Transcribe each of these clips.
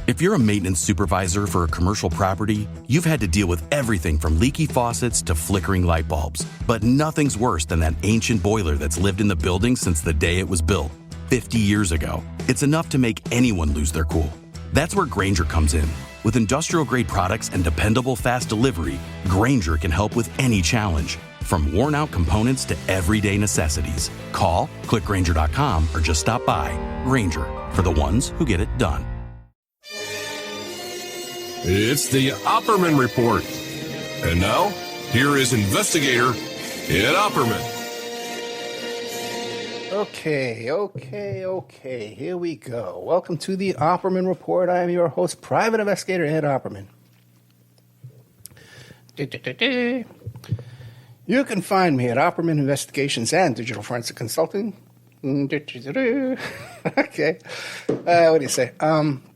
If you're a maintenance supervisor for a commercial property, you've had to deal with everything from leaky faucets to flickering light bulbs. But nothing's worse than that ancient boiler that's lived in the building since the day it was built, 50 years ago. It's enough to make anyone lose their cool. That's where Grainger comes in. With industrial-grade products and dependable fast delivery, Grainger can help with any challenge, from worn-out components to everyday necessities. Call, click Grainger.com, or just stop by. Grainger, for the ones who get it done. It's the Opperman Report. And now, here is investigator Ed Opperman. Okay. Here we go. Welcome to the Opperman Report. I am your host, Private Investigator Ed Opperman. You can find me at Opperman Investigations and Digital Forensic Consulting. Okay. What do you say?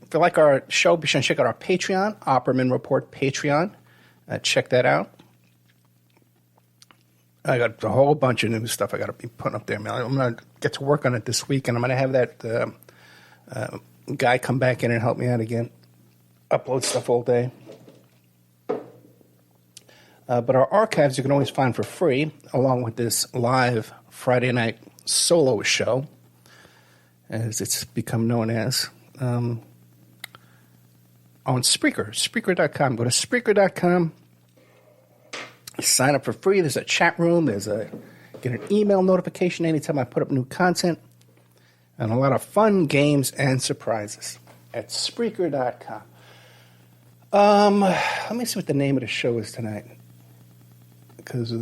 If you like our show, be sure to check out our Patreon, Opperman Report Patreon. Check that out. I got a whole bunch of new stuff I got to be putting up there, man. I'm going to get to work on it this week, and I'm going to have that guy come back in and help me out again. Upload stuff all day. But our archives you can always find for free, along with this live Friday night solo show, as it's become known as, on Spreaker, Spreaker.com. Go to Spreaker.com. Sign up for free. There's a chat room. Get an email notification anytime I put up new content. And a lot of fun games and surprises at Spreaker.com. Let me see what the name of the show is tonight. Because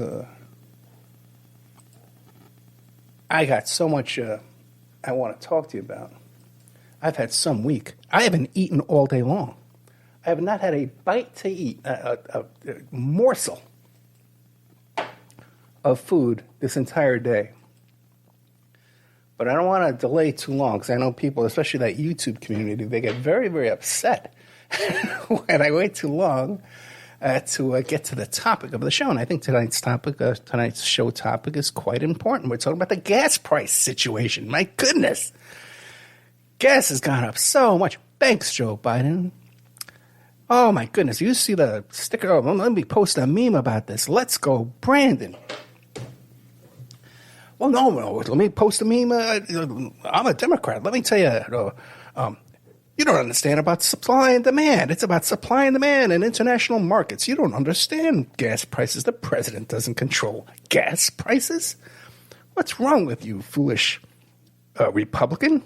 I got so much I want to talk to you about. I've had some week. I haven't eaten all day long. I have not had a bite to eat, a morsel of food this entire day. But I don't want to delay too long because I know people, especially that YouTube community, they get very, very upset when I wait too long to get to the topic of the show. And I think tonight's show topic is quite important. We're talking about the gas price situation. My goodness. Gas has gone up so much. Thanks, Joe Biden. Oh, my goodness. You see the sticker? Oh, let me post a meme about this. Let's go, Brandon. Well, no. Let me post a meme. I'm a Democrat. Let me tell you, you don't understand about supply and demand. It's about supply and demand and international markets. You don't understand gas prices. The president doesn't control gas prices. What's wrong with you, foolish Republican?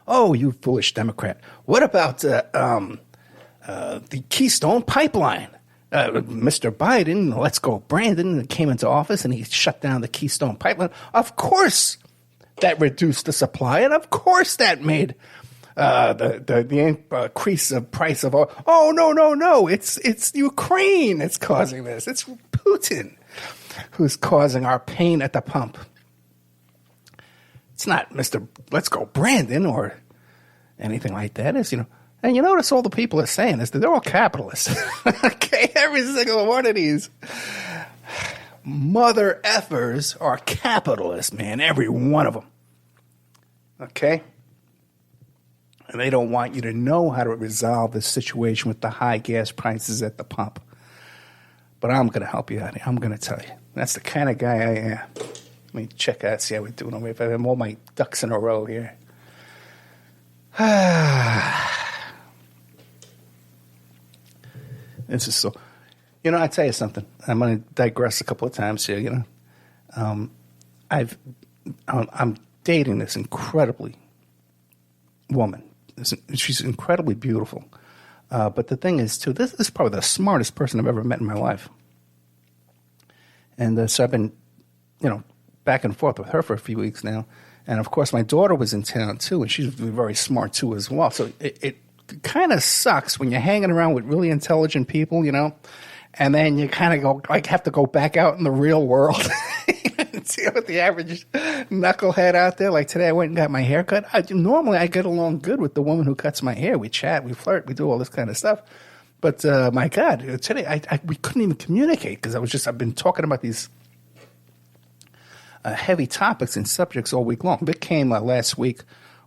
Oh, you foolish Democrat. What about the Keystone Pipeline? Mr. Biden, let's go, Brandon, came into office and he shut down the Keystone Pipeline. Of course that reduced the supply, and of course that made the increase of price of oil. Oh, no. It's Ukraine that's causing this. It's Putin who's causing our pain at the pump. It's not Mr. Let's go, Brandon, or anything like that. It's, and you notice all the people are saying this, that they're all capitalists. Okay, every single one of these mother effers are capitalists, man, every one of them. Okay? And they don't want you to know how to resolve this situation with the high gas prices at the pump. But I'm going to help you out here. I'm going to tell you. That's the kind of guy I am. Let me check out, see how we're doing. If I have all my ducks in a row here. This is so... I tell you something. I'm going to digress a couple of times here, I'm dating this incredibly woman. She's incredibly beautiful. But the thing is, too, this is probably the smartest person I've ever met in my life. And so I've been, back and forth with her for a few weeks now. And, of course, my daughter was in town, too, and she's very smart, too, as well. So it kind of sucks when you're hanging around with really intelligent people, and then you kind of go, have to go back out in the real world and deal with the average knucklehead out there. Like today I went and got my hair cut. Normally I get along good with the woman who cuts my hair. We chat, we flirt, we do all this kind of stuff. But, my God, today we couldn't even communicate because I've been talking about these heavy topics and subjects all week long. Vic came last week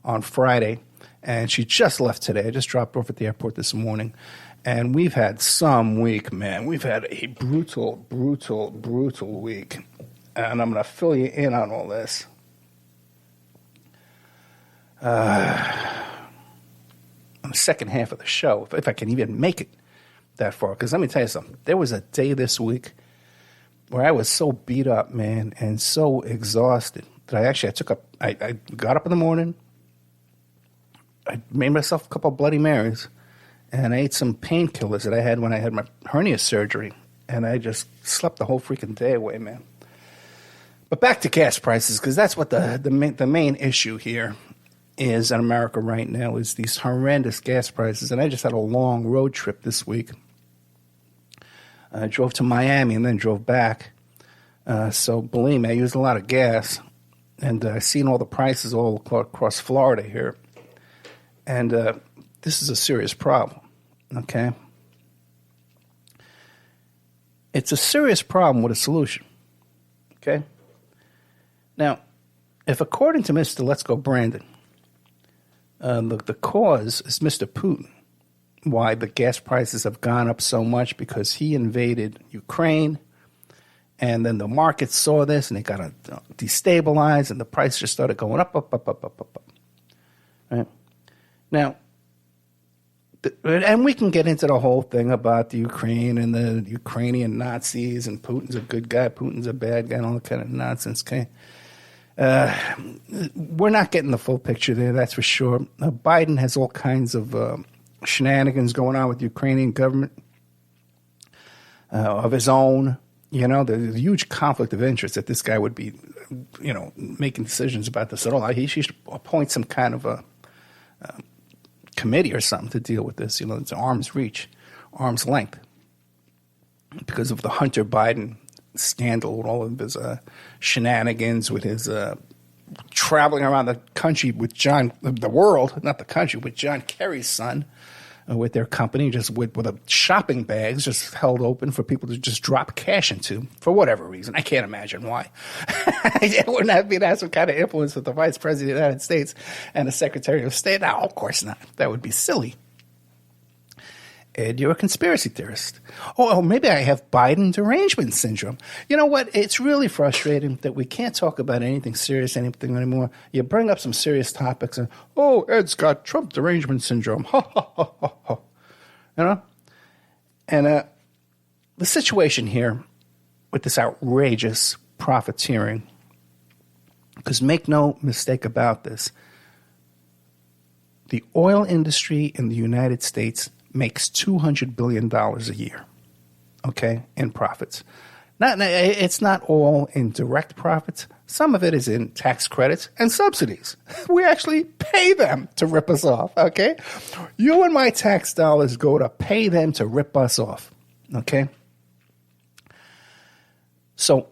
on Friday, and she just left today. I just dropped her off at the airport this morning, and we've had some week, man. We've had a brutal week, and I'm going to fill you in on all this. On the second half of the show, if I can even make it that far. Because let me tell you something. There was a day this week where I was so beat up, man, and so exhausted that I got up in the morning, I made myself a couple of Bloody Marys, and I ate some painkillers that I had when I had my hernia surgery, and I just slept the whole freaking day away, man. But back to gas prices, because that's what the main issue here is in America right now, is these horrendous gas prices. And I just had a long road trip this week. I drove to Miami and then drove back. So believe me, I used a lot of gas. And I've seen all the prices all across Florida here. And this is a serious problem, okay? It's a serious problem with a solution, okay? Now, if according to Mr. Let's Go Brandon, the cause is Mr. Putin, why the gas prices have gone up so much, because he invaded Ukraine, and then the market saw this, and they got to destabilize, and the price just started going up. Right? Now, and we can get into the whole thing about the Ukraine and the Ukrainian Nazis, and Putin's a good guy, Putin's a bad guy, and all that kind of nonsense, okay? We're not getting the full picture there, that's for sure. Biden has all kinds of shenanigans going on with the Ukrainian government of his own. You know, there's a huge conflict of interest that this guy would be, you know, making decisions about this at all. He should appoint some kind of a committee or something to deal with this. You know, it's arm's length, because of the Hunter Biden scandal with all of his shenanigans, with his traveling around the country with the world, not the country, with John Kerry's son, with their company, just with a shopping bags just held open for people to just drop cash into for whatever reason. I can't imagine why. It wouldn't have been some kind of influence with the Vice President of the United States and the Secretary of State. No, of course not. That would be silly. Ed, you're a conspiracy theorist. Oh, maybe I have Biden derangement syndrome. You know what? It's really frustrating that we can't talk about anything serious, anything anymore. You bring up some serious topics and, oh, Ed's got Trump derangement syndrome. Ha, ha, ha, ha, ha. You know? And the situation here with this outrageous profiteering, because make no mistake about this, the oil industry in the United States makes $200 billion a year, okay, in profits. It's not all in direct profits. Some of it is in tax credits and subsidies. We actually pay them to rip us off, okay? You and my tax dollars go to pay them to rip us off, okay? So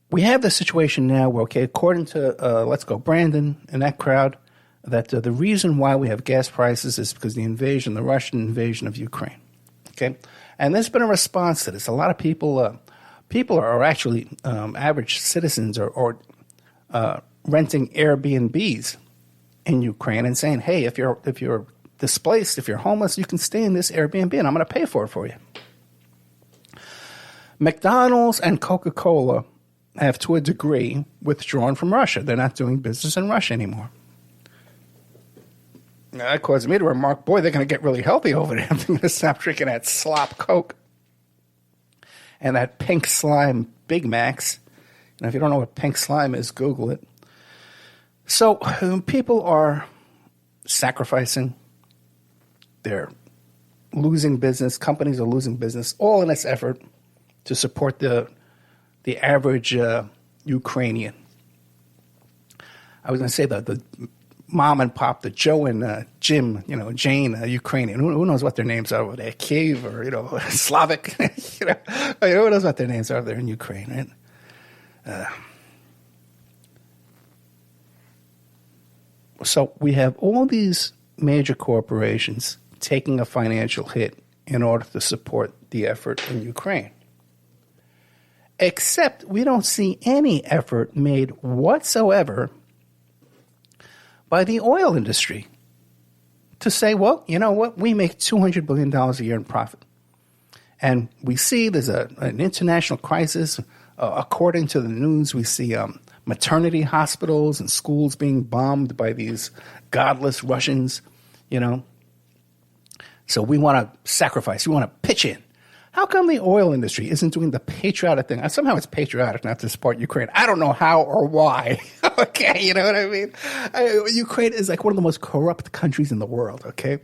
we have the situation now where, okay, according to Let's Go Brandon and that crowd, that the reason why we have gas prices is because the Russian invasion of Ukraine. Okay, and there's been a response to this. A lot of people are actually average citizens or renting Airbnbs in Ukraine and saying, "Hey, if you're displaced, if you're homeless, you can stay in this Airbnb, and I'm going to pay for it for you." McDonald's and Coca-Cola have, to a degree, withdrawn from Russia. They're not doing business in Russia anymore. Now, that caused me to remark, boy, they're going to get really healthy over there. They're going to stop drinking that slop Coke and that pink slime Big Macs. And if you don't know what pink slime is, Google it. So people are sacrificing. They're losing business. Companies are losing business, all in this effort to support the average Ukrainian. I was going to say the mom and pop, the Joe and Jim, Jane, Ukrainian. Who knows what their names are over there? Kiev or, Slavic. Who knows what their names are there in Ukraine, right? So we have all these major corporations taking a financial hit in order to support the effort in Ukraine. Except we don't see any effort made whatsoever by the oil industry to say, well, you know what? We make $200 billion a year in profit. And we see there's an international crisis. According to the news, we see maternity hospitals and schools being bombed by these godless Russians, you know. So we want to sacrifice. We want to pitch in. How come the oil industry isn't doing the patriotic thing? Somehow it's patriotic not to support Ukraine. I don't know how or why. Okay, you know what I mean? Ukraine is like one of the most corrupt countries in the world, okay?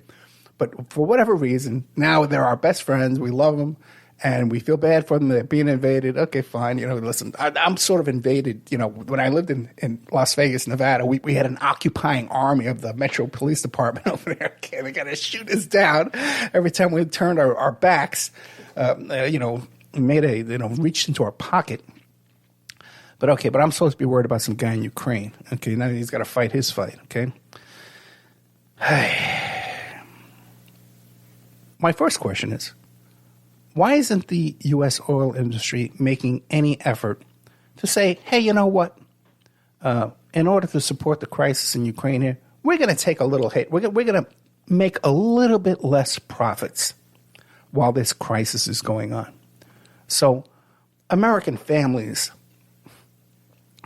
But for whatever reason, now they're our best friends. We love them, and we feel bad for them. They're being invaded. Okay, fine. You know, listen, I'm sort of invaded. You know, when I lived in Las Vegas, Nevada, we had an occupying army of the Metro Police Department over there. Okay, they got to shoot us down every time we turned our backs. Reached into our pocket. But okay, but I'm supposed to be worried about some guy in Ukraine. Okay, now he's got to fight his fight, okay? My first question is, why isn't the U.S. oil industry making any effort to say, hey, you know what? In order to support the crisis in Ukraine here, we're going to take a little hit. We're going to make a little bit less profits while this crisis is going on. So American families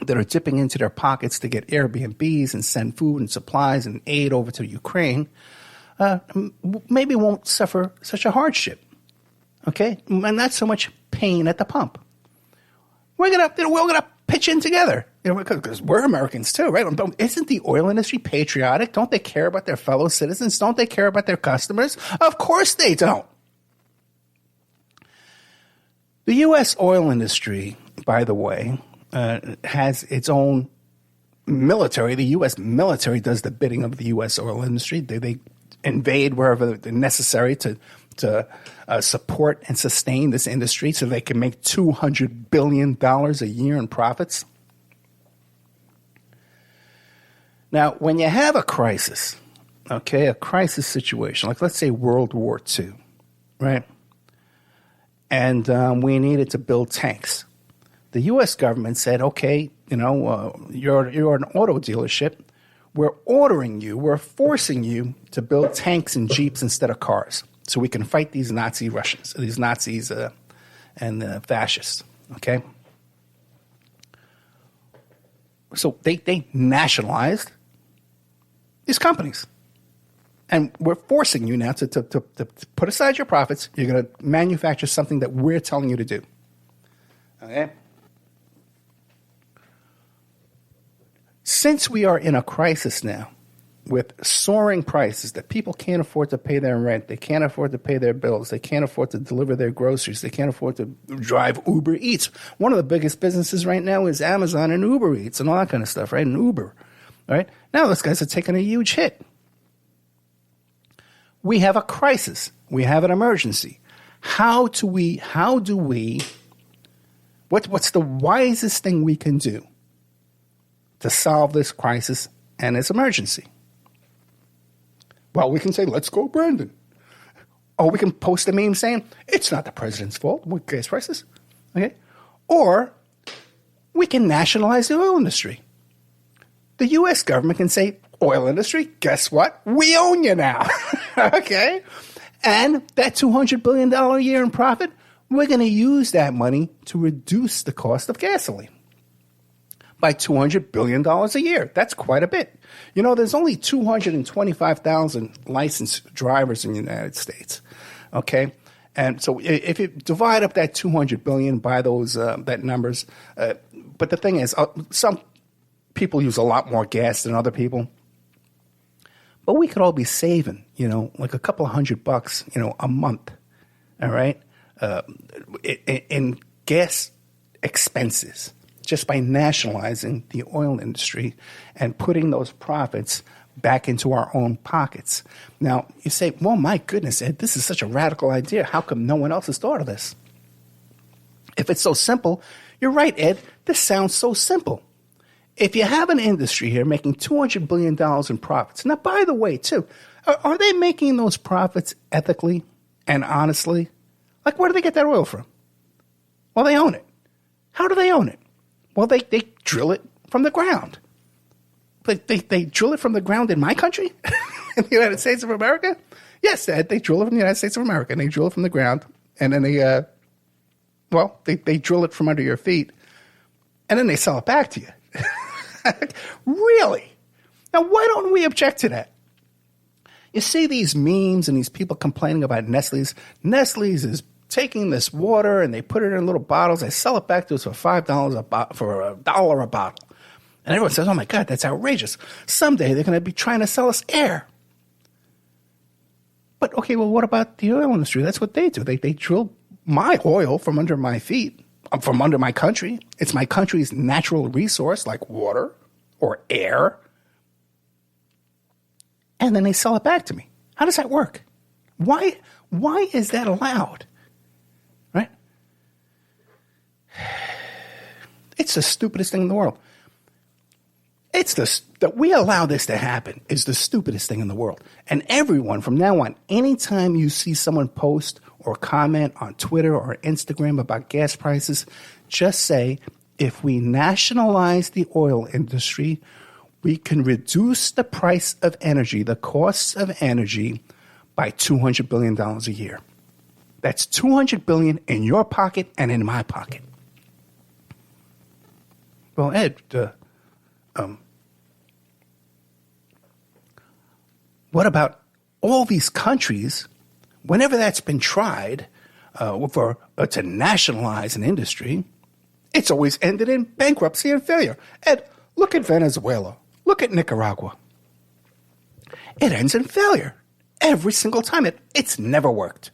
that are dipping into their pockets to get Airbnbs and send food and supplies and aid over to Ukraine maybe won't suffer such a hardship, okay? And not so much pain at the pump. We're gonna pitch in together, because we're Americans too, right? Isn't the oil industry patriotic? Don't they care about their fellow citizens? Don't they care about their customers? Of course they don't. The U.S. oil industry, by the way, has its own military. The U.S. military does the bidding of the U.S. oil industry. They invade wherever they're necessary to support and sustain this industry so they can make $200 billion a year in profits. Now, when you have a crisis, okay, a crisis situation, like let's say World War II, right? And we needed to build tanks. The U.S. government said, okay, you're an auto dealership. We're forcing you to build tanks and Jeeps instead of cars so we can fight these Nazi Russians, these Nazis and fascists, okay? So they nationalized these companies. And we're forcing you now to put aside your profits. You're going to manufacture something that we're telling you to do. Okay? Since we are in a crisis now with soaring prices that people can't afford to pay their rent, they can't afford to pay their bills, they can't afford to deliver their groceries, they can't afford to drive Uber Eats. One of the biggest businesses right now is Amazon and Uber Eats and all that kind of stuff, right? And Uber, right? Now those guys are taking a huge hit. We have a crisis. We have an emergency. What's the wisest thing we can do to solve this crisis and its emergency? Well, we can say, let's go, Brandon. Or we can post a meme saying, it's not the president's fault with gas prices. Okay? Or we can nationalize the oil industry. The U.S. government can say, oil industry, guess what? We own you now. Okay? And that $200 billion a year in profit, we're going to use that money to reduce the cost of gasoline by $200 billion a year. That's quite a bit. There's only 225,000 licensed drivers in the United States. Okay? And so if you divide up that $200 billion by those that numbers, but the thing is, some people use a lot more gas than other people. But we could all be saving, like a couple of $100, a month, all right, in gas expenses just by nationalizing the oil industry and putting those profits back into our own pockets. Now, you say, well, my goodness, Ed, this is such a radical idea. How come no one else has thought of this? If it's so simple, you're right, Ed. This sounds so simple. If you have an industry here making $200 billion in profits, now, by the way, too, are they making those profits ethically and honestly? Like, where do they get that oil from? Well, they own it. How do they own it? Well, they drill it from the ground. But they drill it from the ground in my country? in the United States of America? Yes, Ed, they drill it from the United States of America, and they drill it from the ground, and then they drill it from under your feet, and then they sell it back to you. Really? Now, why don't we object to that? You see these memes and these people complaining about Nestle's. Nestle's is taking this water and they put it in little bottles. They sell it back to us for $5 for $1 a bottle. And everyone says, oh, my God, that's outrageous. Someday they're going to be trying to sell us air. But, okay, well, what about the oil industry? That's what they do. They drill my oil from under my feet, from under my country. It's my country's natural resource like water or air. And then they sell it back to me. How does that work? Why is that allowed? Right? It's the stupidest thing in the world. That we allow this to happen is the stupidest thing in the world. And everyone from now on, anytime you see someone post or comment on Twitter or Instagram about gas prices, just say, if we nationalize the oil industry, we can reduce the price of energy, the costs of energy, by $200 billion a year. That's $200 billion in your pocket and in my pocket. Well, Ed, what about all these countries? Whenever that's been tried to nationalize an industry, it's always ended in bankruptcy and failure. Ed, look at Venezuela. Look at Nicaragua. It ends in failure every single time. It's never worked.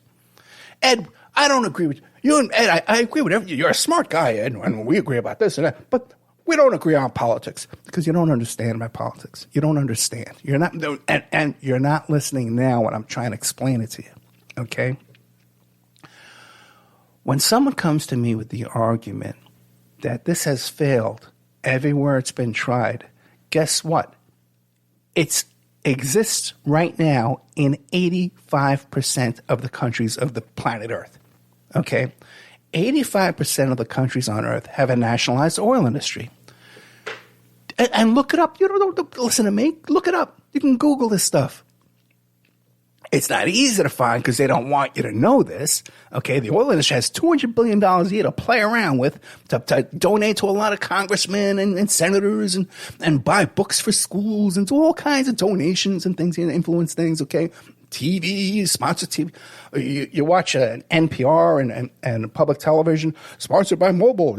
Ed, I don't agree with you. And Ed, I agree with everything. You're a smart guy, Ed, and we agree about this and that. But we don't agree on politics because you don't understand my politics. You don't understand. You're not, and you're not listening now when I'm trying to explain it to you. Okay? When someone comes to me with the argument that this has failed everywhere it's been tried, guess what? It exists right now in 85% of the countries of the planet Earth. Okay? 85% of the countries on Earth have a nationalized oil industry. And look it up. You don't listen to me. Look it up. You can Google this stuff. It's not easy to find because they don't want you to know this. Okay, the oil industry has $200 billion a year to play around with, to donate to a lot of congressmen and senators and buy books for schools and do all kinds of donations and things, influence things, okay? TV, sponsored TV. You watch an NPR and public television, sponsored by Mobil,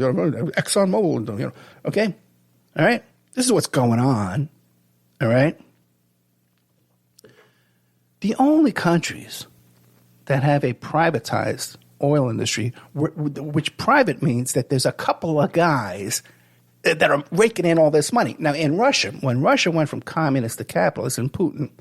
Exxon Mobil, okay? All right? This is what's going on, all right? The only countries that have a privatized oil industry, which private means that there's a couple of guys that are raking in all this money. Now, in Russia, when Russia went from communist to capitalist and Putin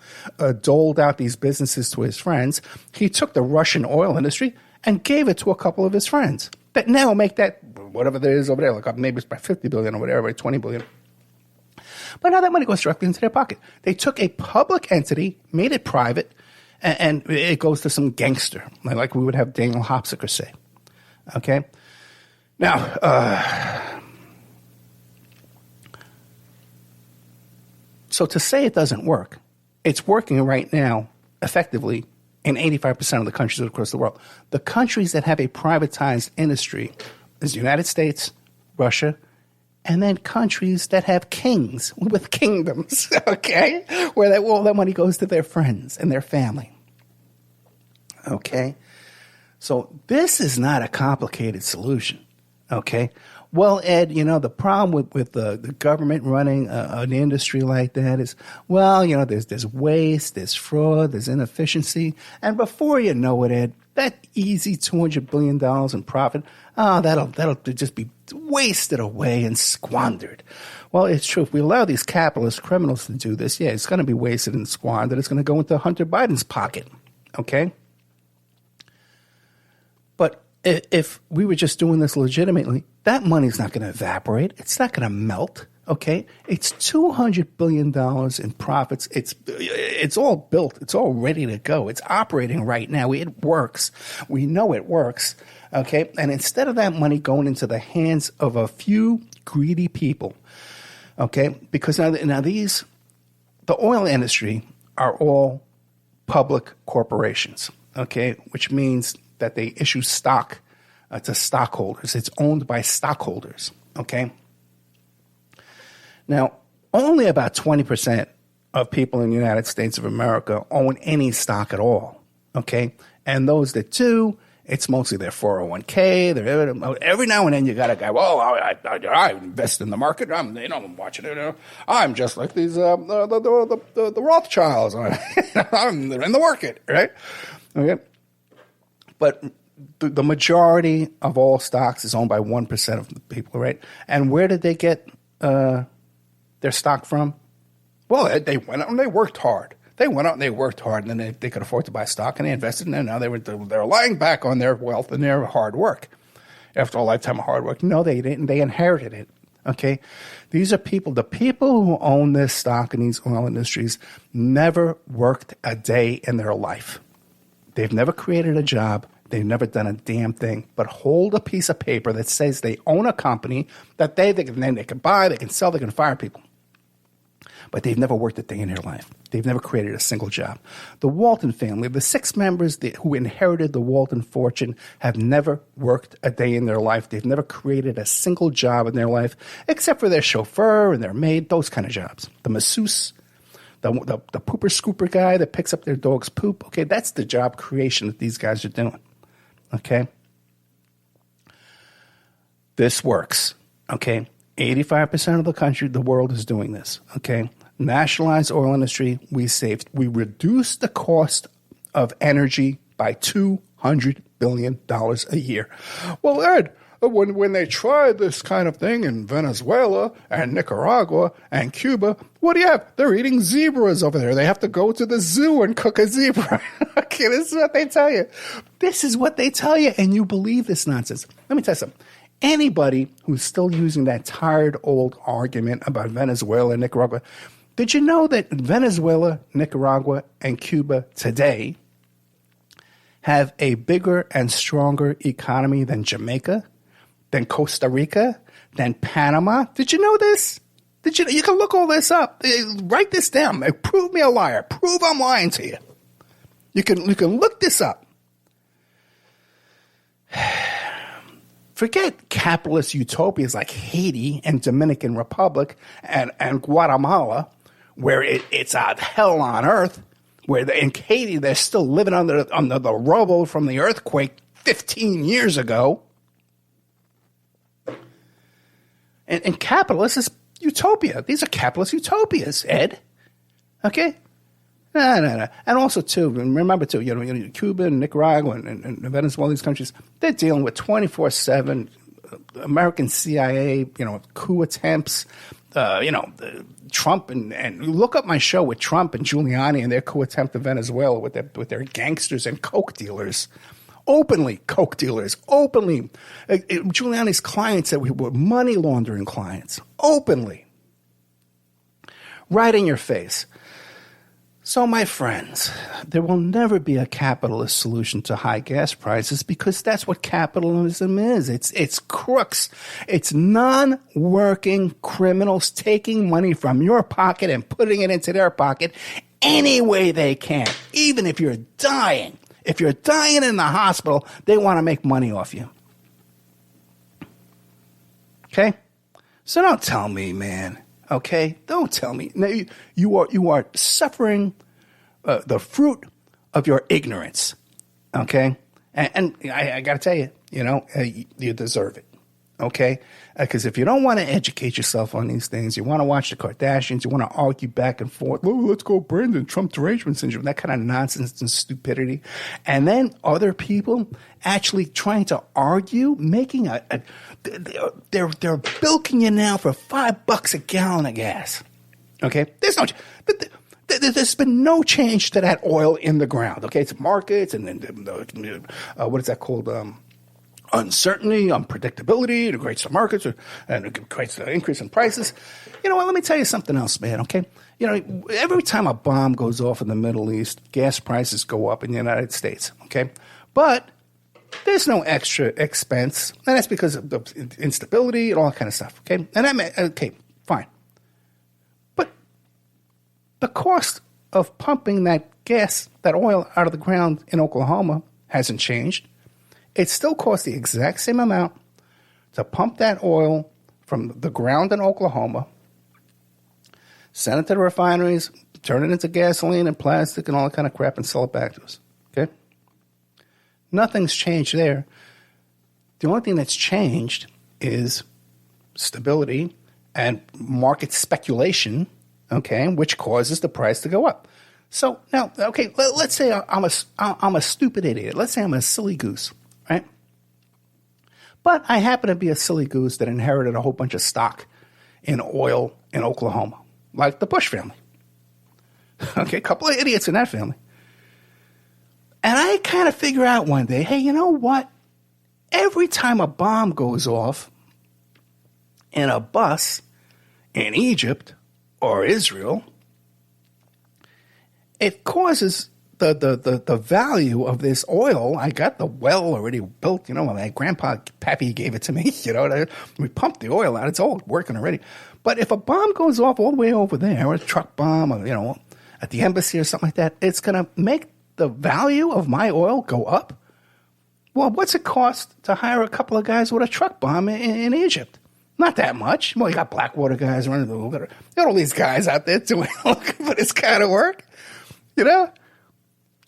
doled out these businesses to his friends, he took the Russian oil industry and gave it to a couple of his friends that now make that, whatever there is over there, like maybe it's by $50 billion or whatever, $20 billion. But now that money goes directly into their pocket. They took a public entity, made it private, and it goes to some gangster, like we would have Daniel Hopsicker say. Okay? Now, so to say it doesn't work, it's working right now effectively in 85% of the countries across the world. The countries that have a privatized industry is the United States, Russia, and then countries that have kings with kingdoms, okay, where all that money goes to their friends and their family, okay? So this is not a complicated solution, okay? Well, Ed, the problem with the government running an industry like that is, well, there's waste, there's fraud, there's inefficiency, and before you know it, Ed, that easy $200 billion in profit, that'll just be wasted away and squandered. Well, it's true. If we allow these capitalist criminals to do this, yeah, it's going to be wasted and squandered. It's going to go into Hunter Biden's pocket, okay? But if we were just doing this legitimately, that money's not going to evaporate. It's not going to melt, okay? It's $200 billion in profits. It's all built. It's all ready to go. It's operating right now. It works. We know it works, okay? And instead of that money going into the hands of a few greedy people, okay? Because now the oil industry are all public corporations, okay, which means that they issue stock to stockholders. It's owned by stockholders, okay? Now, only about 20% of people in the United States of America own any stock at all, okay? And those that do, it's mostly their 401k. Every now and then you got a guy, well, I invest in the market. I'm watching it. I'm just like these the Rothschilds. I'm in the market, right? Okay. But the majority of all stocks is owned by 1% of the people, right? And where did they get their stock from? Well, they went out and they worked hard. They went out and they worked hard, and then they could afford to buy stock, and they invested, and now they're lying back on their wealth and their hard work. After a lifetime of hard work, no, they didn't. They inherited it. Okay, these are people. The people who own this stock in these oil industries never worked a day in their life. They've never created a job. They've never done a damn thing but hold a piece of paper that says they own a company that they can buy, they can sell, they can fire people. But they've never worked a day in their life. They've never created a single job. The Walton family, the 6 members who inherited the Walton fortune, have never worked a day in their life. They've never created a single job in their life, except for their chauffeur and their maid, those kind of jobs. The masseuse, the pooper scooper guy that picks up their dog's poop. Okay, that's the job creation that these guys are doing. Okay? This works. Okay? 85% of the country, the world is doing this. Okay? Nationalized oil industry, we reduced the cost of energy by $200 billion a year. Well, Ed, when they tried this kind of thing in Venezuela and Nicaragua and Cuba, what do you have? They're eating zebras over there. They have to go to the zoo and cook a zebra. Okay, this is what they tell you. This is what they tell you, and you believe this nonsense. Let me tell you something. Anybody who's still using that tired old argument about Venezuela and Nicaragua, did you know that Venezuela, Nicaragua, and Cuba today have a bigger and stronger economy than Jamaica, than Costa Rica, than Panama? Did you know this? You can look all this up. Write this down. Prove me a liar. Prove I'm lying to you. You can look this up. Forget capitalist utopias like Haiti and Dominican Republic and Guatemala, where it's a hell on earth, where in Haiti they're still living under the rubble from the earthquake 15 years ago. And capitalist is utopia. These are capitalist utopias, Ed. Okay? No. And also, too, remember, too, Cuba and Nicaragua and Venezuela, these countries, they're dealing with 24/7 American CIA, coup attempts, Trump and look up my show with Trump and Giuliani and their coup attempt in Venezuela with their gangsters and coke dealers. Openly, coke dealers, openly. Giuliani's clients that were money laundering clients, openly. Right in your face. So, my friends, there will never be a capitalist solution to high gas prices because that's what capitalism is. It's crooks. It's non-working criminals taking money from your pocket and putting it into their pocket any way they can. Even if you're dying. If you're dying in the hospital, they want to make money off you. Okay? So don't tell me, man. Okay? Don't tell me. Now, you are suffering the fruit of your ignorance. Okay? And I got to tell you, you deserve it. Okay? Because if you don't want to educate yourself on these things, you want to watch the Kardashians, you want to argue back and forth, oh, let's go Brandon, Trump derangement syndrome, that kind of nonsense and stupidity. And then other people actually trying to argue, making they're bilking you now for $5 a gallon of gas. Okay? There's been no change to that oil in the ground. Okay? It's markets and then what is that called? Uncertainty, unpredictability, it creates the markets and it creates the increase in prices. You know what? Let me tell you something else, man, okay? Every time a bomb goes off in the Middle East, gas prices go up in the United States, okay? But there's no extra expense, and that's because of the instability and all that kind of stuff, okay? And okay, fine. But the cost of pumping that oil out of the ground in Oklahoma hasn't changed. It still costs the exact same amount to pump that oil from the ground in Oklahoma, send it to the refineries, turn it into gasoline and plastic and all that kind of crap and sell it back to us. Okay? Nothing's changed there. The only thing that's changed is stability and market speculation, okay, which causes the price to go up. So now, okay, let's say I'm a stupid idiot. Let's say I'm a silly goose, right? But I happen to be a silly goose that inherited a whole bunch of stock in oil in Oklahoma, like the Bush family. Okay, a couple of idiots in that family. And I kind of figure out one day, hey, you know what? Every time a bomb goes off in a bus in Egypt or Israel, it causes the value of this oil. I got the well already built, my grandpa, Pappy gave it to me, we pumped the oil out. It's all working already. But if a bomb goes off all the way over there, or a truck bomb, or, at the embassy or something like that, it's going to make the value of my oil go up. Well, what's it cost to hire a couple of guys with a truck bomb in Egypt? Not that much. Well, you got Blackwater guys running you got all these guys out there doing looking for this kind of work.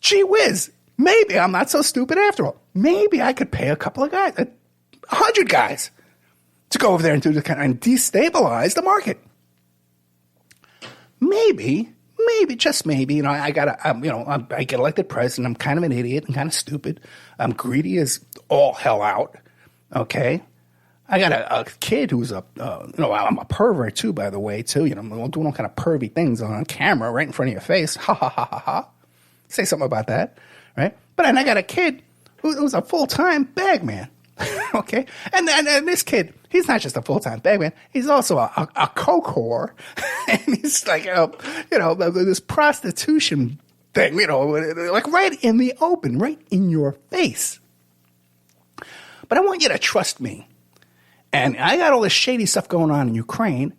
Gee whiz, maybe I'm not so stupid after all. Maybe I could pay a couple of guys, 100 guys, to go over there and do the kind of, and destabilize the market. Maybe, just maybe, I get elected president. I'm kind of an idiot and kind of stupid. I'm greedy as all hell out. Okay. I got a kid who's I'm a pervert too, by the way, too. I'm doing all kind of pervy things on camera right in front of your face. Ha, ha, ha, ha, ha. Say something about that, right? But then I got a kid who's a full-time bagman, okay? And this kid, he's not just a full-time bagman. He's also a coke whore. And he's like, this prostitution thing, like right in the open, right in your face. But I want you to trust me. And I got all this shady stuff going on in Ukraine,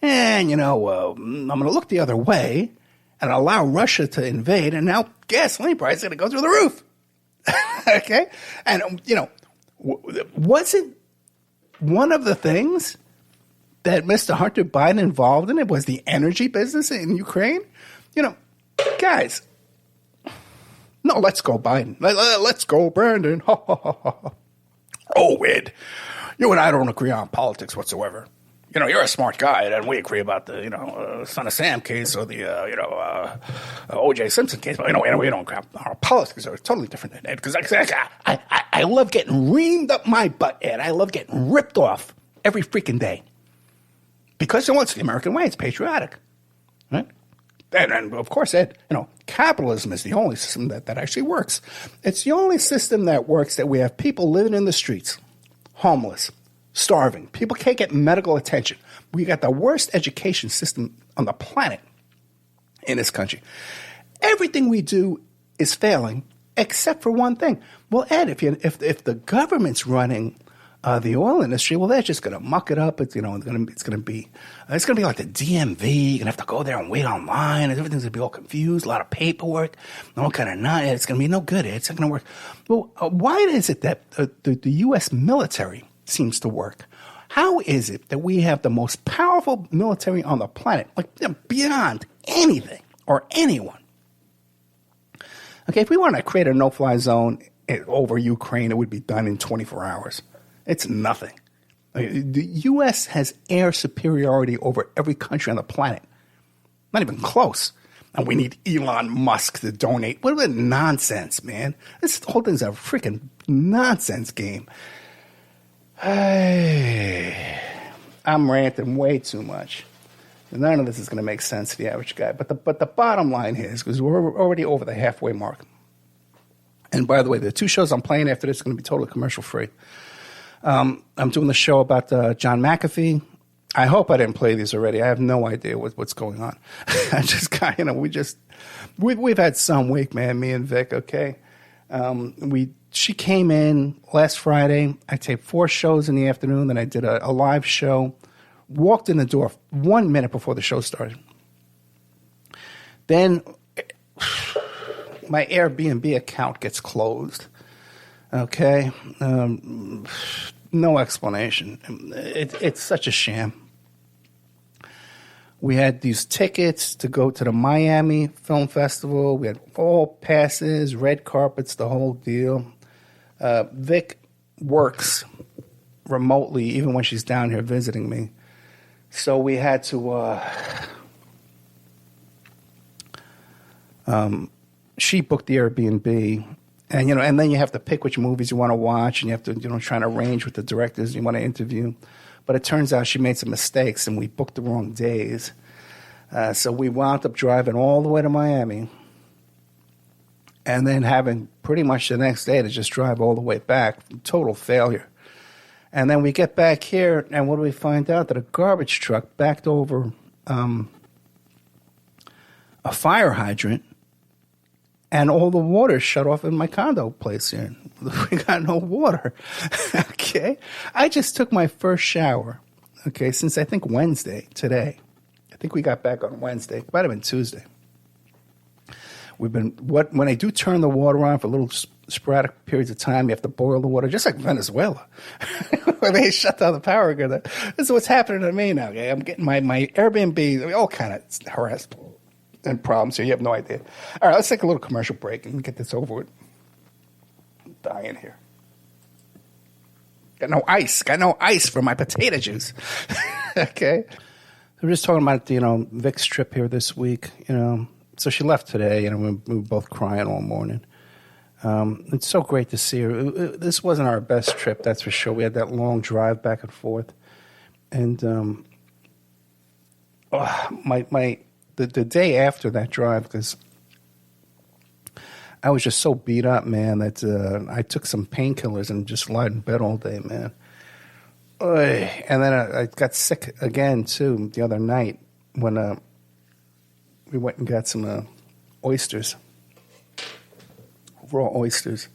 and, I'm going to look the other way and allow Russia to invade, and now gasoline prices are going to go through the roof. Okay? And, wasn't one of the things that Mr. Hunter Biden involved in it was the energy business in Ukraine? Guys, no, let's go Biden. Let's go Brandon. Ha, ha, ha, ha. Oh, Ed. You and I don't agree on politics whatsoever. You're a smart guy, and we agree about the, Son of Sam case or the, O.J. Simpson case. But, we don't agree. Our politics are totally different than Ed. Because I love getting reamed up my butt, Ed. I love getting ripped off every freaking day. Because, it's the American way. It's patriotic. Right? And of course, Ed, capitalism is the only system that actually works. It's the only system that works that we have people living in the streets. Homeless, starving. People can't get medical attention. We got the worst education system on the planet in this country. Everything we do is failing except for one thing. Well, Ed, if the government's running the oil industry, well, they're just going to muck it up. It's going to be like the DMV. You're going to have to go there and wait online, and everything's going to be all confused. A lot of paperwork, all kind of not. It's going to be no good. It's not going to work. Well, why is it that the U.S. military seems to work? How is it that we have the most powerful military on the planet, like beyond anything or anyone? Okay, if we want to create a no-fly zone over Ukraine, it would be done in 24 hours. It's nothing. The U.S. has air superiority over every country on the planet. Not even close. And we need Elon Musk to donate. What about nonsense, man? This whole thing's a freaking nonsense game. Hey, I'm ranting way too much. None of this is going to make sense to the average guy. But the bottom line here is, because we're already over the halfway mark. And by the way, the two shows I'm playing after this are going to be totally commercial free. I'm doing the show about John McAfee. I hope I didn't play these already. I have no idea what's going on. I just got, we've had some week, man, me and Vic, okay? She came in last Friday. I taped 4 shows in the afternoon. Then I did a live show. Walked in the door 1 minute before the show started. Then my Airbnb account gets closed. Okay, no explanation. It's such a sham. We had these tickets to go to the Miami Film Festival. We had all passes, red carpets, the whole deal. Vic works remotely even when she's down here visiting me. So we had to she booked the Airbnb, and and then you have to pick which movies you want to watch, and you have to try to arrange with the directors you want to interview. But it turns out she made some mistakes, and we booked the wrong days. So we wound up driving all the way to Miami, and then having pretty much the next day to just drive all the way back. Total failure. And then we get back here, and what do we find out? That a garbage truck backed over a fire hydrant, and all the water shut off in my condo place here. We got no water. Okay. I just took my first shower, okay, since I think Wednesday, today. I think we got back on Wednesday. It might have been Tuesday. When I do turn the water on for little sporadic periods of time, you have to boil the water, just like Venezuela. When they shut down the power grid. This is what's happening to me now. Okay? I'm getting my Airbnb, all kind of harassment and problems here. You have no idea. All right, let's take a little commercial break and get this over with. I'm dying here. Got no ice for my potato juice. Okay. We're just talking about, Vic's trip here this week, So she left today, and we were both crying all morning. It's so great to see her. This wasn't our best trip, that's for sure. We had that long drive back and forth. And the day after that drive, because I was just so beat up, man, that I took some painkillers and just lied in bed all day, man. And then I got sick again, too, the other night when we went and got some oysters, raw oysters.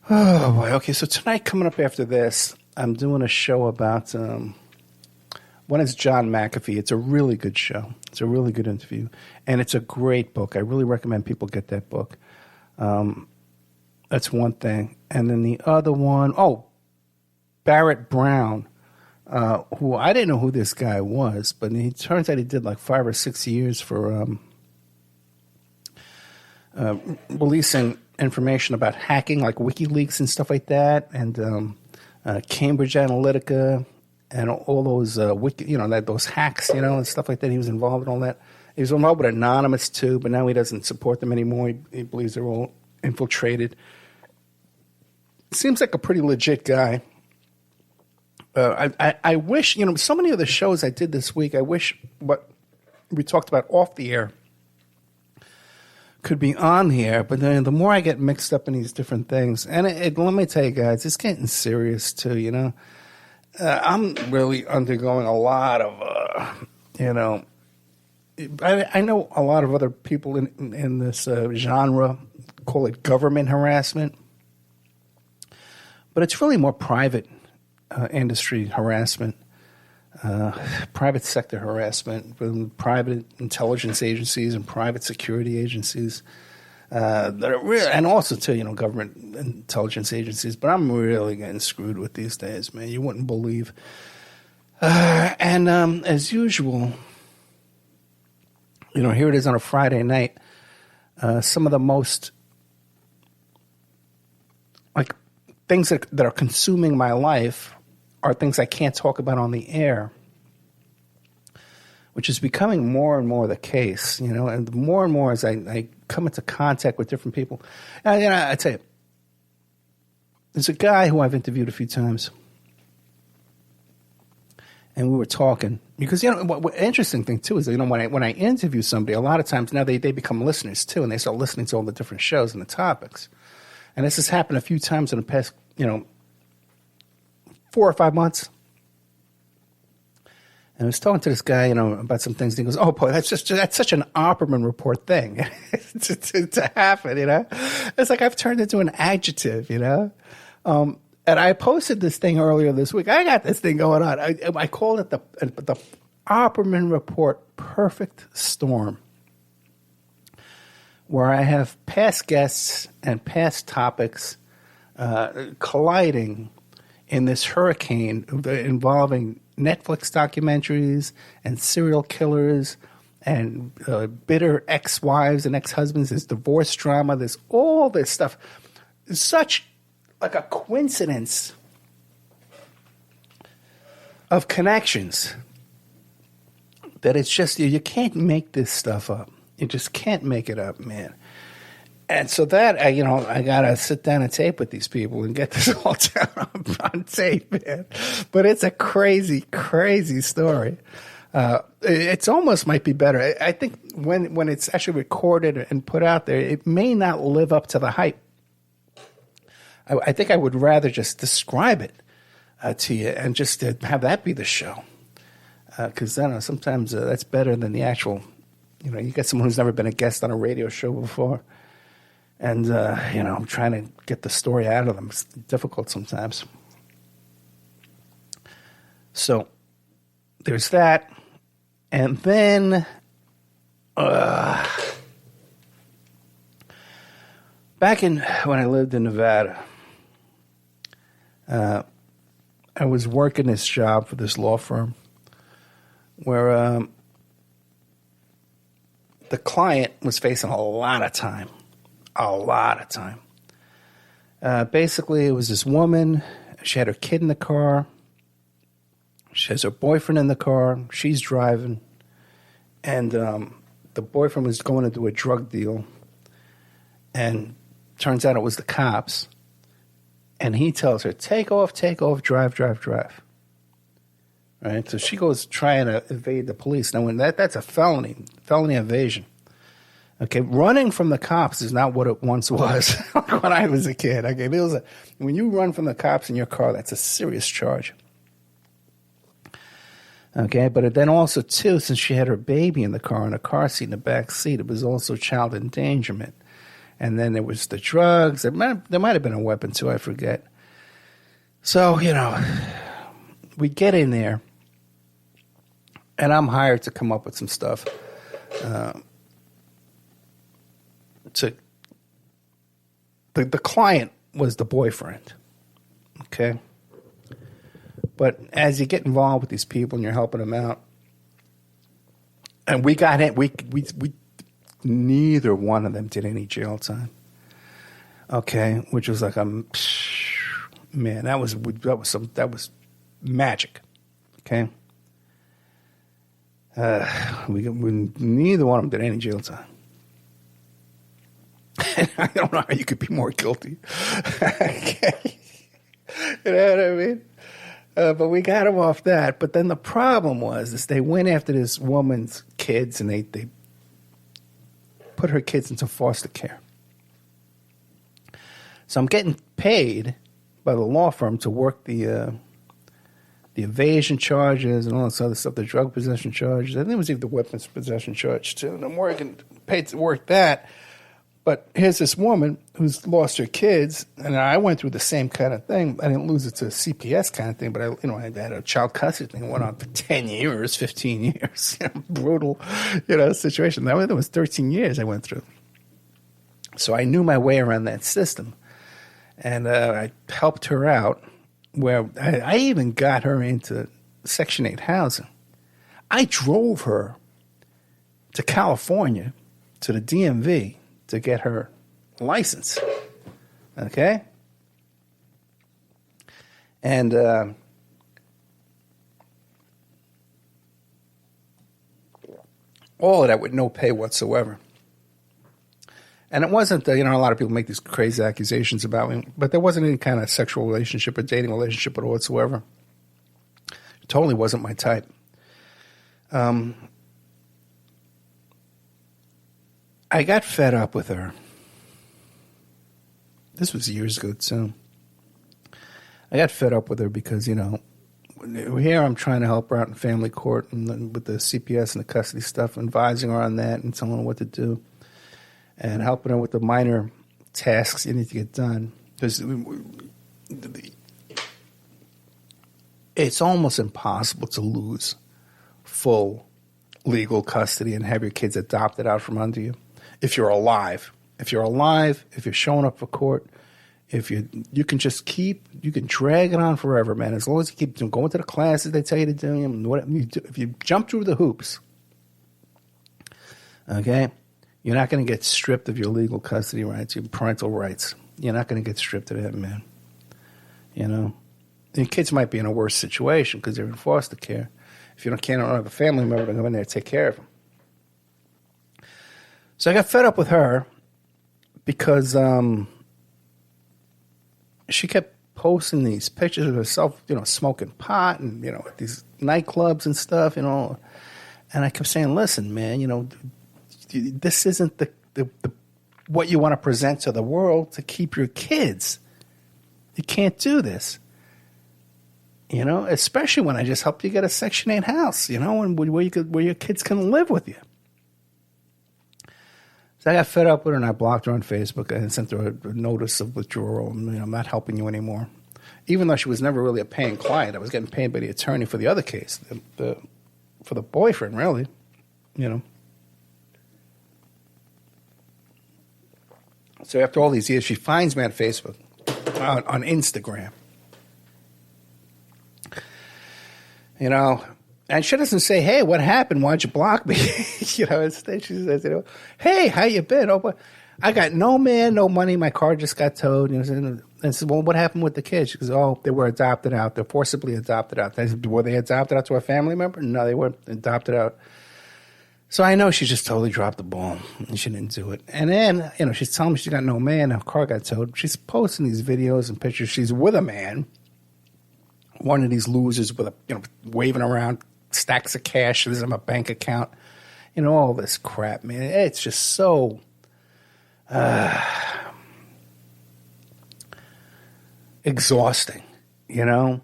Oh, boy. Okay, so tonight, coming up after this, I'm doing a show about one is John McAfee. It's a really good show. It's a really good interview. And it's a great book. I really recommend people get that book. That's one thing. And then the other one, Barrett Brown, who I didn't know who this guy was, but he turns out he did like 5 or 6 years for releasing information about hacking, like WikiLeaks and stuff like that, and Cambridge Analytica, and all those those hacks, and stuff like that. He was involved in all that. He was involved with Anonymous too, but now he doesn't support them anymore. He believes they're all infiltrated. Seems like a pretty legit guy. I wish, so many of the shows I did this week, I wish what we talked about off the air could be on here, but then the more I get mixed up in these different things, and let me tell you guys, it's getting serious too, I'm really undergoing a lot of, I know a lot of other people in this genre call it government harassment, but it's really more private industry harassment, private sector harassment from private intelligence agencies and private security agencies that are real, and also too, government intelligence agencies. But I'm really getting screwed with these days, man. You wouldn't believe. And as usual, here it is on a Friday night. Some of the most things that are consuming my life are things I can't talk about on the air, which is becoming more and more the case, and more and more as I come into contact with different people. And, I tell you, there's a guy who I've interviewed a few times, and we were talking, because, what interesting thing, too, is, when I interview somebody, a lot of times now they become listeners, too, and they start listening to all the different shows and the topics. And this has happened a few times in the past, 4 or 5 months. And I was talking to this guy, about some things. And he goes, "Oh boy, that's such an Opperman report thing to happen, It's like I've turned into an adjective, And I posted this thing earlier this week. I got this thing going on. I called it the Opperman report perfect storm. where I have past guests and past topics colliding in this hurricane involving Netflix documentaries and serial killers and bitter ex-wives and ex-husbands. There's divorce drama. There's all this stuff. It's such like a coincidence of connections that it's just, you can't make this stuff up. You just can't make it up, man. And so that, I got to sit down and tape with these people and get this all down on tape, man. But it's a crazy, crazy story. It's almost might be better. I think when it's actually recorded and put out there, it may not live up to the hype. I think I would rather just describe it to you and just have that be the show. Because I don't know, sometimes that's better than the actual, you get someone who's never been a guest on a radio show before. And, I'm trying to get the story out of them. It's difficult sometimes. So there's that. And then back when I lived in Nevada, I was working this job for this law firm where the client was facing a lot of time. Basically, it was this woman. She had her kid in the car. She has her boyfriend in the car. She's driving. And the boyfriend was going to do a drug deal. And turns out it was the cops. And he tells her, take off, drive. Right? So she goes trying to evade the police. Now, that's a felony evasion. Okay, running from the cops is not what it once was when I was a kid. Okay, when you run from the cops in your car, that's a serious charge. Okay, but then also, too, since she had her baby in the car, in a car seat in the back seat, it was also child endangerment. And then there was the drugs. There might have been a weapon, too, I forget. So, we get in there, and I'm hired to come up with some stuff. The client was the boyfriend, okay? But as you get involved with these people and you're helping them out, and we got it, we neither one of them did any jail time, okay? Which was like man, that was magic, okay? We neither one of them did any jail time. I don't know how you could be more guilty. Okay. You know what I mean? But we got him off that. But then the problem was they went after this woman's kids and they put her kids into foster care. So I'm getting paid by the law firm to work the evasion charges and all this other stuff, the drug possession charges. I think it was even the weapons possession charge too. And I'm paid to work that. But here's this woman who's lost her kids, and I went through the same kind of thing. I didn't lose it to a CPS kind of thing, but I had a child custody thing that went on for 10 years, 15 years. Brutal, situation. That was 13 years I went through. So I knew my way around that system. And I helped her out where I even got her into Section 8 housing. I drove her to California, to the DMV, to get her license, okay? And all of that with no pay whatsoever. And it wasn't, a lot of people make these crazy accusations about me, but there wasn't any kind of sexual relationship or dating relationship at all whatsoever. It totally wasn't my type. I got fed up with her. This was years ago, too. I got fed up with her because, here I'm trying to help her out in family court and with the CPS and the custody stuff, advising her on that and telling her what to do and helping her with the minor tasks you need to get done. Because it's almost impossible to lose full legal custody and have your kids adopted out from under you. if you're alive. If you're alive, if you're showing up for court, if you can just you can drag it on forever, man. As long as you keep going to the classes they tell you to do, and whatever you do, if you jump through the hoops, okay, you're not going to get stripped of your legal custody rights, your parental rights. You're not going to get stripped of that, man. You know, your kids might be in a worse situation because they're in foster care. If you can't have a family member to come in there and take care of them. So I got fed up with her because she kept posting these pictures of herself, you know, smoking pot and, you know, at these nightclubs and stuff, you know. And I kept saying, listen, man, you know, this isn't the what you want to present to the world to keep your kids. You can't do this. You know, especially when I just helped you get a Section 8 house, you know, and where your kids can live with you. So I got fed up with her and I blocked her on Facebook and sent her a notice of withdrawal. And, you know, I'm not helping you anymore. Even though she was never really a paying client, I was getting paid by the attorney for the other case, for the boyfriend, really, you know. So after all these years, she finds me on Facebook, on Instagram. You know, and she doesn't say, hey, what happened? Why'd you block me? You know, instead she says, you know, hey, how you been? Oh, I got no man, no money. My car just got towed. You know, and I said, well, what happened with the kids? She goes, oh, they were adopted out. They're forcibly adopted out. I said, were they adopted out to a family member? No, they weren't adopted out. So I know she just totally dropped the ball and she didn't do it. And then, you know, she's telling me she got no man. Her car got towed. She's posting these videos and pictures. She's with a man. One of these losers with waving around stacks of cash. There's a bank account. You know, all this crap, man. It's just so exhausting, you know.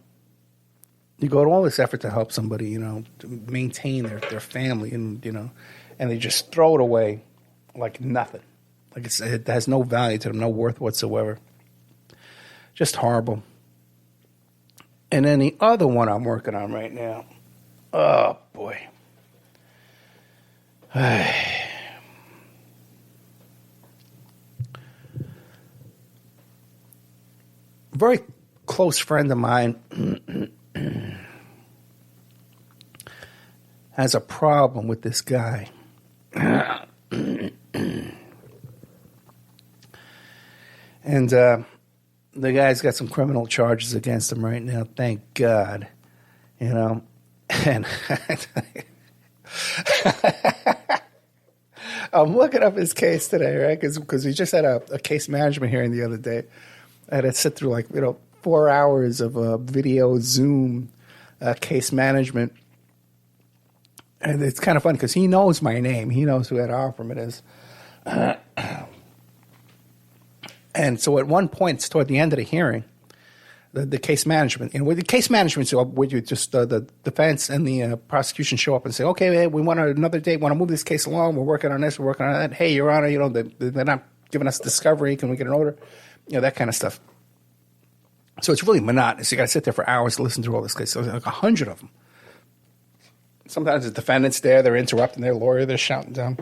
You go to all this effort to help somebody, you know, to maintain their family, and, you know, and they just throw it away like nothing. Like it has no value to them, no worth whatsoever. Just horrible. And then the other one I'm working on right now, oh, boy. Very close friend of mine has a problem with this guy. And the guy's got some criminal charges against him right now, thank God. You know, and I'm looking up his case today, right? Because we just had a case management hearing the other day. I had to sit through 4 hours of video Zoom case management. And it's kind of fun because he knows my name. He knows who Ed Opperman is. And so at one point, it's toward the end of the hearing, the case management, with the case management, so would you just the defense and the prosecution show up and say, okay, man, we want another date, want to move this case along, we're working on this, we're working on that. Hey, Your Honor, you know, they're not giving us discovery. Can we get an order? You know, that kind of stuff. So it's really monotonous. You got to sit there for hours to listen to all this case. So there's 100 of them. Sometimes the defendant's there, they're interrupting their lawyer, they're shouting down.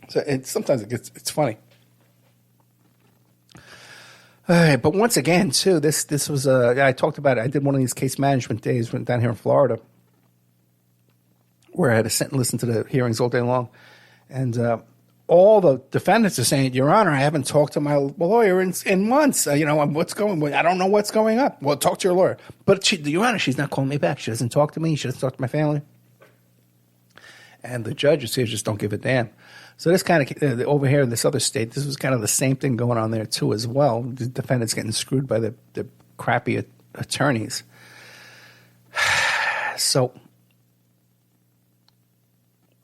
So sometimes it's funny. All right, but once again, too, this was I talked about it. I did one of these case management days down here in Florida, where I had to sit and listen to the hearings all day long, and all the defendants are saying, Your Honor, I haven't talked to my lawyer in months. You know, what's going? I don't know what's going on. Well, talk to your lawyer. But Your Honor, she's not calling me back. She doesn't talk to me. She doesn't talk to my family. And the judges here just don't give a damn. So this kind of over here in this other state, this was kind of the same thing going on there too as well. The defendants getting screwed by the crappy attorneys. So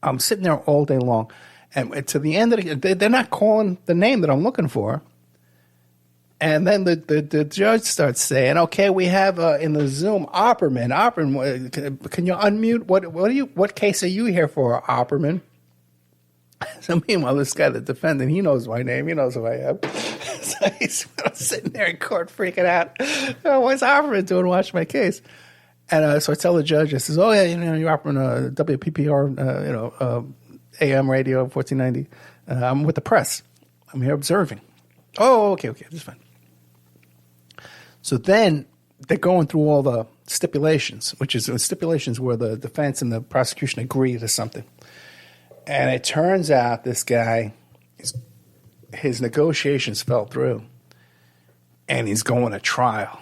I'm sitting there all day long. And to the end of they're not calling the name that I'm looking for. And then the judge starts saying, okay, we have in the Zoom Opperman, can you unmute? What case are you here for, Opperman? So meanwhile, this guy, the defendant, he knows my name. He knows who I am. So he's sitting there in court freaking out. Oh, what's Opperman doing watching my case? And so I tell the judge, I says, you're Opperman, WPPR, AM radio, 1490. I'm with the press. I'm here observing. Oh, okay, that's fine. So then they're going through all the stipulations, which is stipulations where the defense and the prosecution agree to something. And it turns out this guy, his negotiations fell through, and he's going to trial,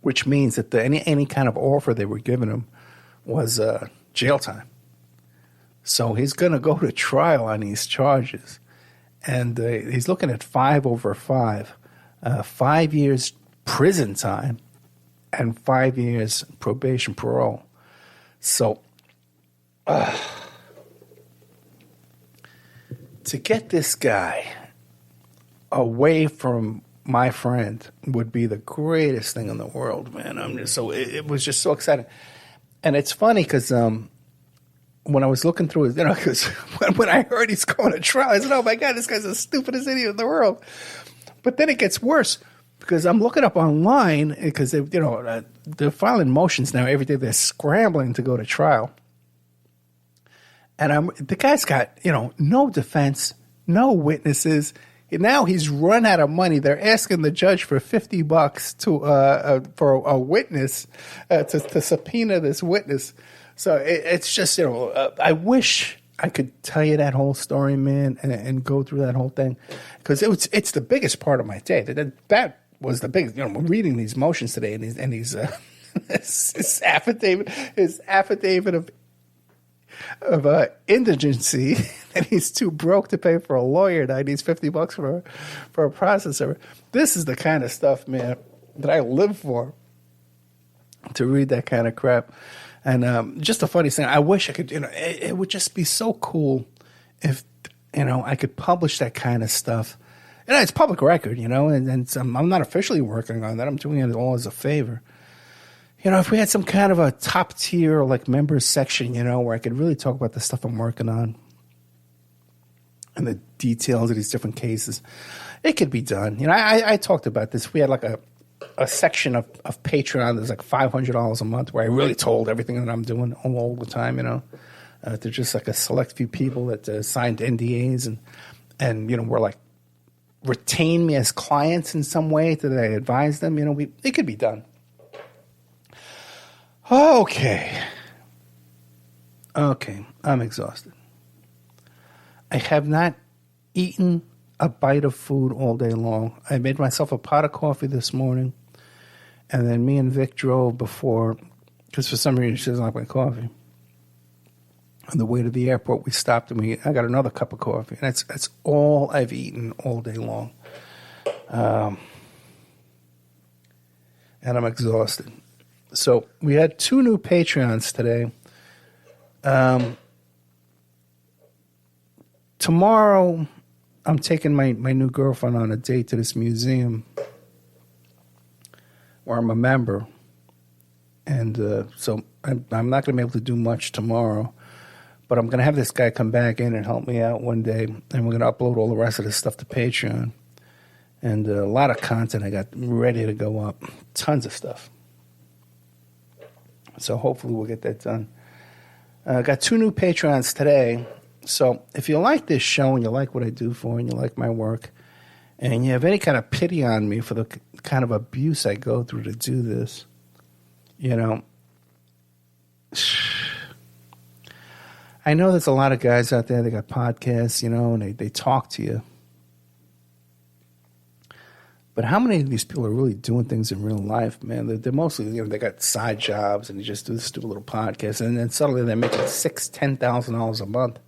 which means that any kind of offer they were giving him was jail time. So he's going to go to trial on these charges, and he's looking at 5 over 5, 5 years prison time, and 5 years probation parole. So to get this guy away from my friend would be the greatest thing in the world, man. It was just so exciting. And it's funny because when I was looking through his, because when I heard he's going to trial, I said, oh my God, this guy's the stupidest idiot in the world. But then it gets worse because I'm looking up online because they're filing motions now every day. They're scrambling to go to trial. And the guy's got, no defense, no witnesses. Now he's run out of money. They're asking the judge for $50 for a witness to subpoena this witness. So it's just, I wish I could tell you that whole story, man, and go through that whole thing, because it's the biggest part of my day. That was the biggest. We're reading these motions today, and he's his affidavit of indigency, and he's too broke to pay for a lawyer. Now he needs $50 for a processor. This is the kind of stuff, man, that I live for, to read that kind of crap. And just the funniest thing, I wish I could, it would just be so cool if, I could publish that kind of stuff. It's public record, and I'm not officially working on that. I'm doing it all as a favor. If we had some kind of a top tier, like, members section, where I could really talk about the stuff I'm working on and the details of these different cases, it could be done. I talked about this. We had like a section of Patreon that's like $500 a month where I really told everything that I'm doing all the time, They're just like a select few people that signed NDAs and were like, retain me as clients in some way that I advise them. It could be done. Okay, I'm exhausted. I have not eaten a bite of food all day long. I made myself a pot of coffee this morning, and then me and Vic drove before, because for some reason she doesn't like my coffee. On the way to the airport, we stopped and I got another cup of coffee. And that's all I've eaten all day long. And I'm exhausted. So we had 2 new Patreons today. Tomorrow, I'm taking my new girlfriend on a date to this museum where I'm a member. And so I'm not going to be able to do much tomorrow. But I'm going to have this guy come back in and help me out one day. And we're going to upload all the rest of this stuff to Patreon. And a lot of content I got ready to go up. Tons of stuff. So hopefully we'll get that done. I got 2 new Patreons today. So if you like this show and you like what I do for and you like my work and you have any kind of pity on me for the kind of abuse I go through to do this, I know there's a lot of guys out there that got podcasts, and they talk to you. But how many of these people are really doing things in real life, man? They're mostly, they got side jobs and they just do this stupid little podcast, and then suddenly they're making $10,000 a month.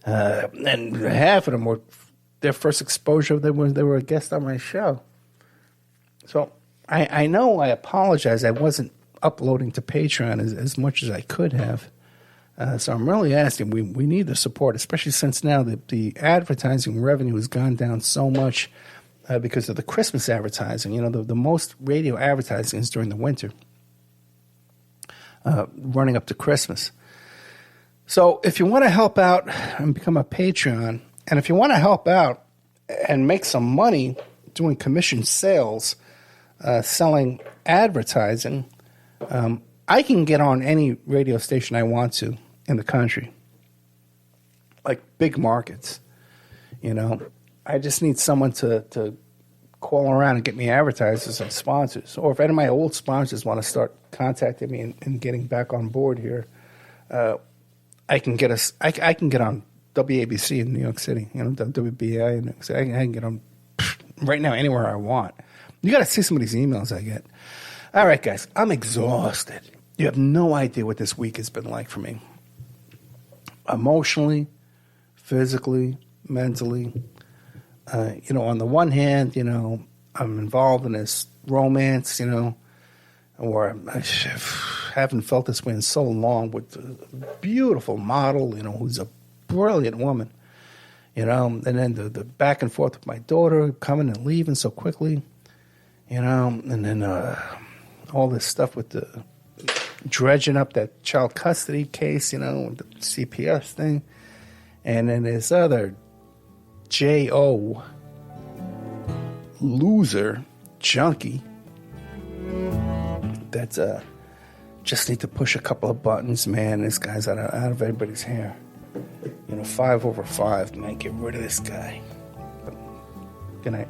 And half of them were their first exposure. They were a guest on my show. So I know I apologize. I wasn't uploading to Patreon as much as I could have. So I'm really asking, we need the support, especially since now the advertising revenue has gone down so much because of the Christmas advertising. The most radio advertising is during the winter, running up to Christmas. So if you want to help out and become a Patreon, and if you want to help out and make some money doing commission sales, selling advertising, I can get on any radio station I want to in the country. Like big markets. I just need someone to call around and get me advertisers and sponsors. Or if any of my old sponsors want to start contacting me and getting back on board here, I can get I can get on WABC in New York City, WBI in New York City. I can get on right now anywhere I want. You got to see some of these emails I get. All right, guys, I'm exhausted. You have no idea what this week has been like for me. Emotionally, physically, mentally. On the one hand, I'm involved in this romance, or I haven't felt this way in so long with a beautiful model, who's a brilliant woman, and then the back and forth with my daughter coming and leaving so quickly, and then all this stuff with the dredging up that child custody case, the CPS thing, and then this other J.O. loser junkie that's just need to push a couple of buttons, man. This guy's out of everybody's hair. 5 over 5, man. Get rid of this guy. Good night.